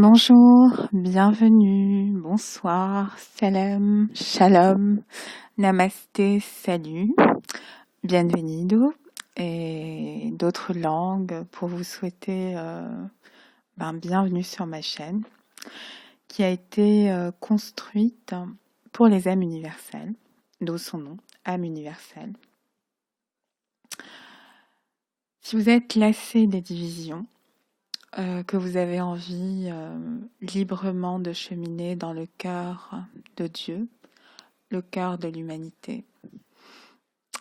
Bonjour, bienvenue, bonsoir, salam, shalom, namasté, salut, bienvenido et d'autres langues pour vous souhaiter bienvenue sur ma chaîne qui a été construite pour les âmes universelles, d'où son nom, âme universelle. Si vous êtes lassé des divisions, que vous avez envie librement de cheminer dans le cœur de Dieu, le cœur de l'humanité.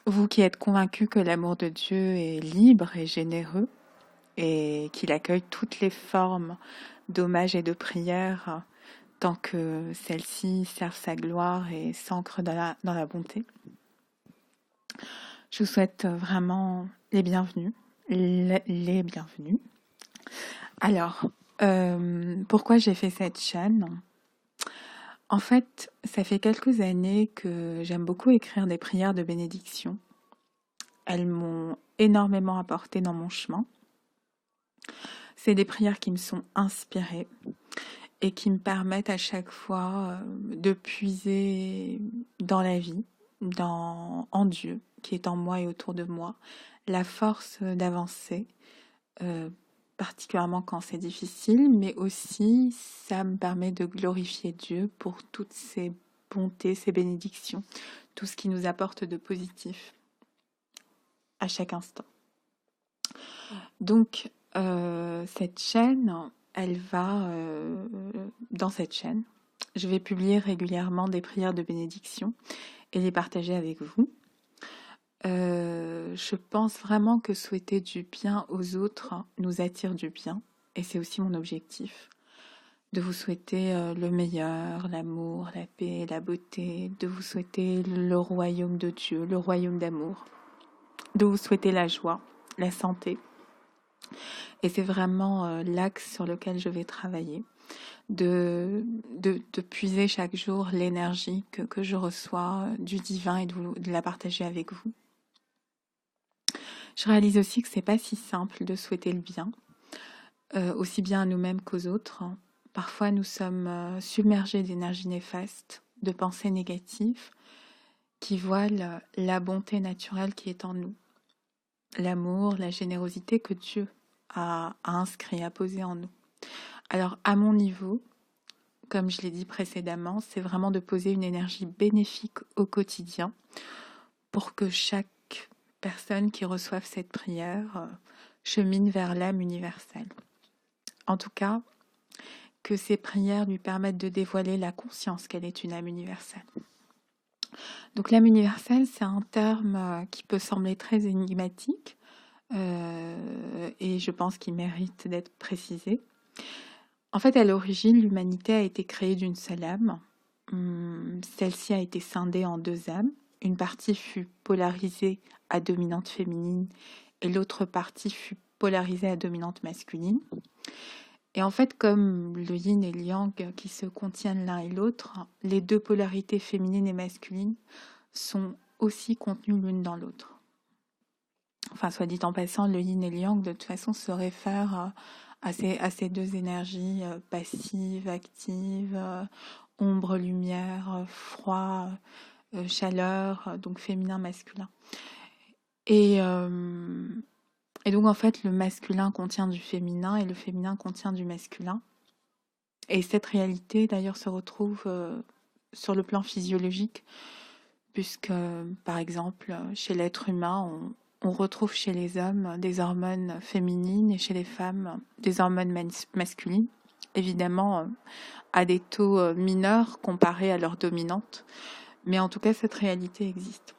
Vous qui êtes convaincu que l'amour de Dieu est libre et généreux et qu'il accueille toutes les formes d'hommage et de prière tant que celles-ci servent sa gloire et s'ancrent dans la bonté. Je vous souhaite vraiment les bienvenus, les bienvenus. Alors, pourquoi j'ai fait cette chaîne ? En fait, ça fait quelques années que j'aime beaucoup écrire des prières de bénédiction. Elles m'ont énormément apporté dans mon chemin. C'est des prières qui me sont inspirées et qui me permettent à chaque fois de puiser dans la vie, en Dieu, qui est en moi et autour de moi, la force d'avancer, particulièrement quand c'est difficile, mais aussi ça me permet de glorifier Dieu pour toutes ses bontés, ses bénédictions, tout ce qui nous apporte de positif à chaque instant. Donc, cette chaîne, dans cette chaîne, je vais publier régulièrement des prières de bénédiction et les partager avec vous. Je pense vraiment que souhaiter du bien aux autres nous attire du bien, et c'est aussi mon objectif, de vous souhaiter le meilleur, l'amour, la paix, la beauté, de vous souhaiter le royaume de Dieu, le royaume d'amour, de vous souhaiter la joie, la santé. Et c'est vraiment l'axe sur lequel je vais travailler, de puiser chaque jour l'énergie que je reçois du divin et de la partager avec vous. Je réalise aussi que c'est pas si simple de souhaiter le bien, aussi bien à nous-mêmes qu'aux autres. Parfois, nous sommes submergés d'énergie néfaste, de pensées négatives qui voilent la bonté naturelle qui est en nous, l'amour, la générosité que Dieu a inscrit, a posé en nous. Alors, à mon niveau, comme je l'ai dit précédemment, c'est vraiment de poser une énergie bénéfique au quotidien pour que chaque personne qui reçoive cette prière chemine vers l'âme universelle. En tout cas, que ces prières lui permettent de dévoiler la conscience qu'elle est une âme universelle. Donc l'âme universelle, c'est un terme qui peut sembler très énigmatique et je pense qu'il mérite d'être précisé. En fait, à l'origine, l'humanité a été créée d'une seule âme. Celle-ci a été scindée en deux âmes. Une partie fut polarisée à dominante féminine et l'autre partie fut polarisée à dominante masculine. Et en fait, comme le yin et le yang qui se contiennent l'un et l'autre, les deux polarités féminines et masculines sont aussi contenues l'une dans l'autre. Enfin, soit dit en passant, le yin et le yang, de toute façon, se réfèrent à ces deux énergies passives, actives, ombre, lumière, froid, chaleur, donc féminin, masculin. Et donc, en fait, le masculin contient du féminin et le féminin contient du masculin. Et cette réalité, d'ailleurs, se retrouve sur le plan physiologique, puisque, par exemple, chez l'être humain, on retrouve chez les hommes des hormones féminines et chez les femmes des hormones masculines, évidemment à des taux mineurs comparés à leur dominante. Mais en tout cas, cette réalité existe.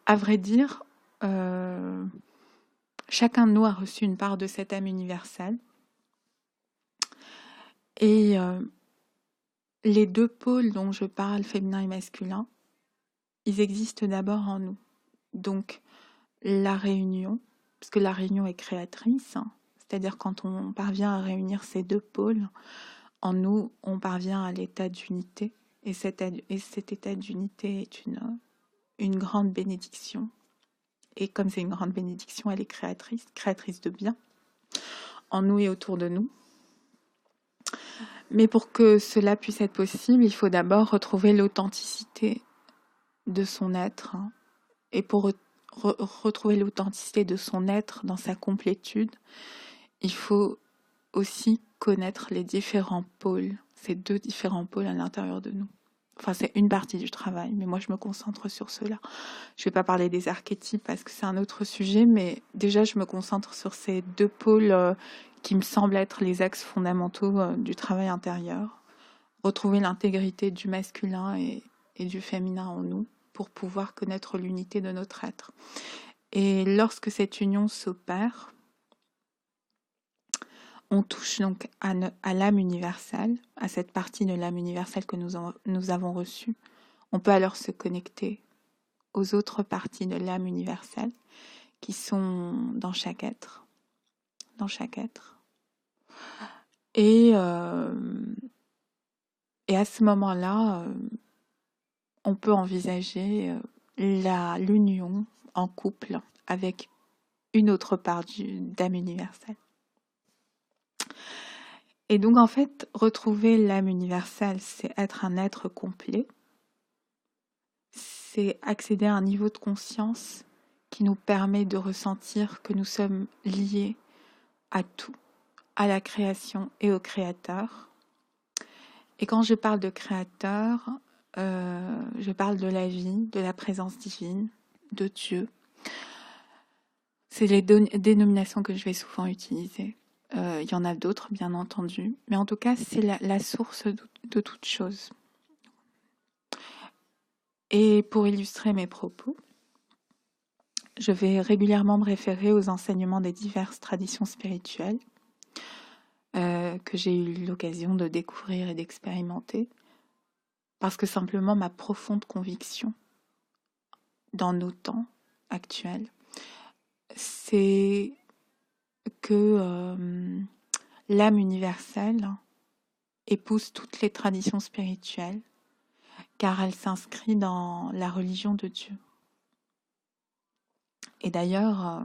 À vrai dire, chacun de nous a reçu une part de cette âme universelle. Et les deux pôles dont je parle, féminin et masculin, ils existent d'abord en nous. Donc, la réunion, parce que la réunion est créatrice, c'est-à-dire quand on parvient à réunir ces deux pôles, en nous, on parvient à l'état d'unité. Et cet état d'unité est une grande bénédiction. Et comme c'est une grande bénédiction, elle est créatrice de bien, en nous et autour de nous. Mais pour que cela puisse être possible, il faut d'abord retrouver l'authenticité de son être, hein. Et pour retrouver l'authenticité de son être dans sa complétude, il faut aussi connaître les différents pôles, ces deux différents pôles à l'intérieur de nous. Enfin, c'est une partie du travail, mais moi je me concentre sur cela. Je ne vais pas parler des archétypes parce que c'est un autre sujet, mais déjà je me concentre sur ces deux pôles qui me semblent être les axes fondamentaux du travail intérieur. Retrouver l'intégrité du masculin et du féminin en nous pour pouvoir connaître l'unité de notre être. Et lorsque cette union s'opère, on touche donc à l'âme universelle, à cette partie de l'âme universelle que nous avons reçue. On peut alors se connecter aux autres parties de l'âme universelle qui sont dans chaque être. Et à ce moment-là, on peut envisager l'union en couple avec une autre part d'âme universelle. Et donc en fait, retrouver l'âme universelle, c'est être un être complet, c'est accéder à un niveau de conscience qui nous permet de ressentir que nous sommes liés à tout, à la création et au créateur. Et quand je parle de créateur, je parle de la vie, de la présence divine, de Dieu. C'est les dénominations que je vais souvent utiliser. Il y en a d'autres, bien entendu, mais en tout cas, c'est la source de toute chose. Et pour illustrer mes propos, je vais régulièrement me référer aux enseignements des diverses traditions spirituelles que j'ai eu l'occasion de découvrir et d'expérimenter, parce que simplement ma profonde conviction dans nos temps actuels, c'est que l'âme universelle épouse toutes les traditions spirituelles, car elle s'inscrit dans la religion de Dieu. Et d'ailleurs,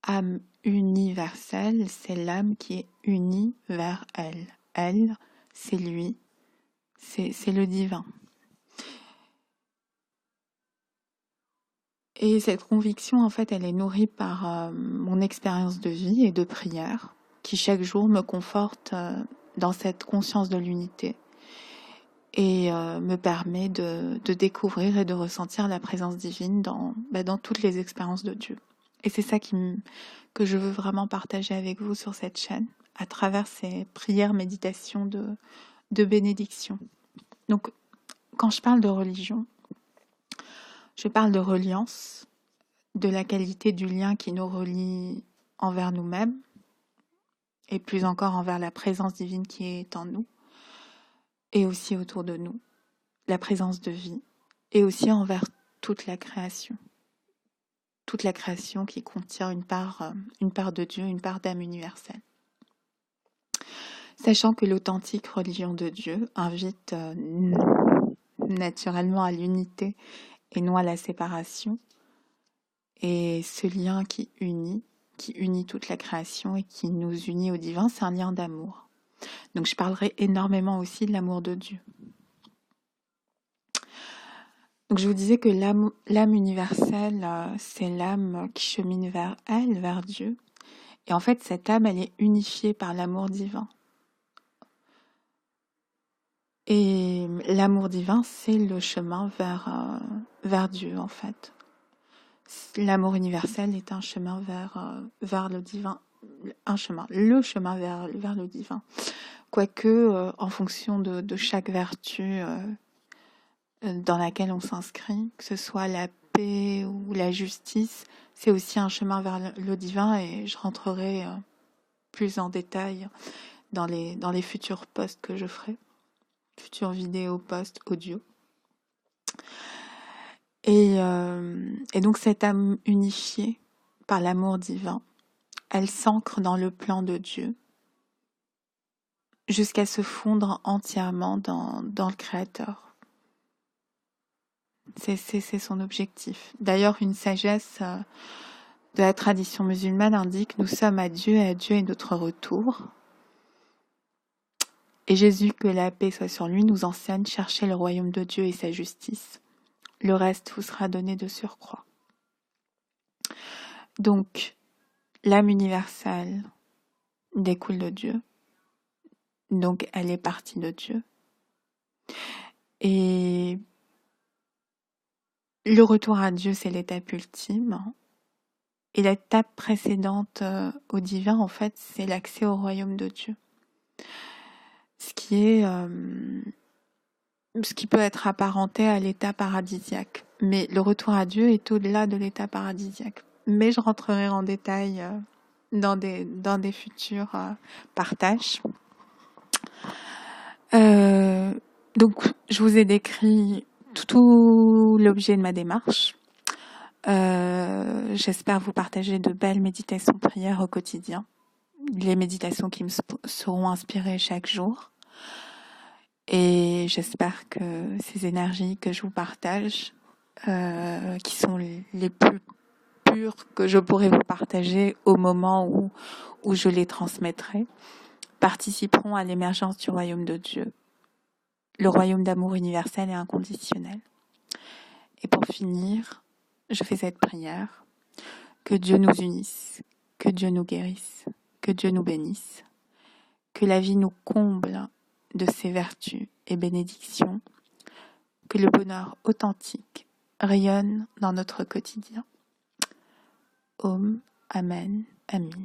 âme universelle, c'est l'âme qui est unie vers elle. Elle, c'est lui, c'est le divin. Et cette conviction, en fait, elle est nourrie par mon expérience de vie et de prière, qui chaque jour me conforte dans cette conscience de l'unité et me permet de découvrir et de ressentir la présence divine dans toutes les expériences de Dieu. Et c'est ça que je veux vraiment partager avec vous sur cette chaîne, à travers ces prières, méditations de bénédiction. Donc, quand je parle de religion, je parle de reliance, de la qualité du lien qui nous relie envers nous-mêmes, et plus encore envers la présence divine qui est en nous, et aussi autour de nous, la présence de vie, et aussi envers toute la création qui contient une part de Dieu, une part d'âme universelle. Sachant que l'authentique religion de Dieu invite naturellement à l'unité et non à la séparation, et ce lien qui unit toute la création et qui nous unit au divin, c'est un lien d'amour. Donc je parlerai énormément aussi de l'amour de Dieu. Donc je vous disais que l'âme universelle, c'est l'âme qui chemine vers elle, vers Dieu. Et en fait, cette âme, elle est unifiée par l'amour divin. Et l'amour divin, c'est le chemin vers Dieu, en fait. L'amour universel est un chemin vers le divin, le chemin vers le divin. Quoique, en fonction de chaque vertu dans laquelle on s'inscrit, que ce soit la paix ou la justice, c'est aussi un chemin vers le divin, et je rentrerai plus en détail dans les futurs posts que je ferai, futures vidéos, posts, audio. Et donc cette âme unifiée par l'amour divin, elle s'ancre dans le plan de Dieu jusqu'à se fondre entièrement dans le Créateur. C'est son objectif. D'ailleurs, une sagesse de la tradition musulmane indique « Nous sommes à Dieu et à Dieu est notre retour ». Et Jésus, que la paix soit sur lui, nous enseigne: cherchez le royaume de Dieu et sa justice. Le reste vous sera donné de surcroît. Donc, l'âme universelle découle de Dieu. Donc, elle est partie de Dieu. Et le retour à Dieu, c'est l'étape ultime. Et l'étape précédente au divin, en fait, c'est l'accès au royaume de Dieu. Ce qui peut être apparenté à l'état paradisiaque. Mais le retour à Dieu est au-delà de l'état paradisiaque. Mais je rentrerai en détail dans des futurs partages. Donc, je vous ai décrit tout l'objet de ma démarche. J'espère vous partager de belles méditations prières au quotidien. Les méditations qui me seront inspirées chaque jour. Et j'espère que ces énergies que je vous partage, qui sont les plus pures que je pourrai vous partager au moment où je les transmettrai, participeront à l'émergence du royaume de Dieu, le royaume d'amour universel et inconditionnel. Et pour finir, je fais cette prière: que Dieu nous unisse, que Dieu nous guérisse, que Dieu nous bénisse, que la vie nous comble de ses vertus et bénédictions, que le bonheur authentique rayonne dans notre quotidien. Om, Amen, Amin.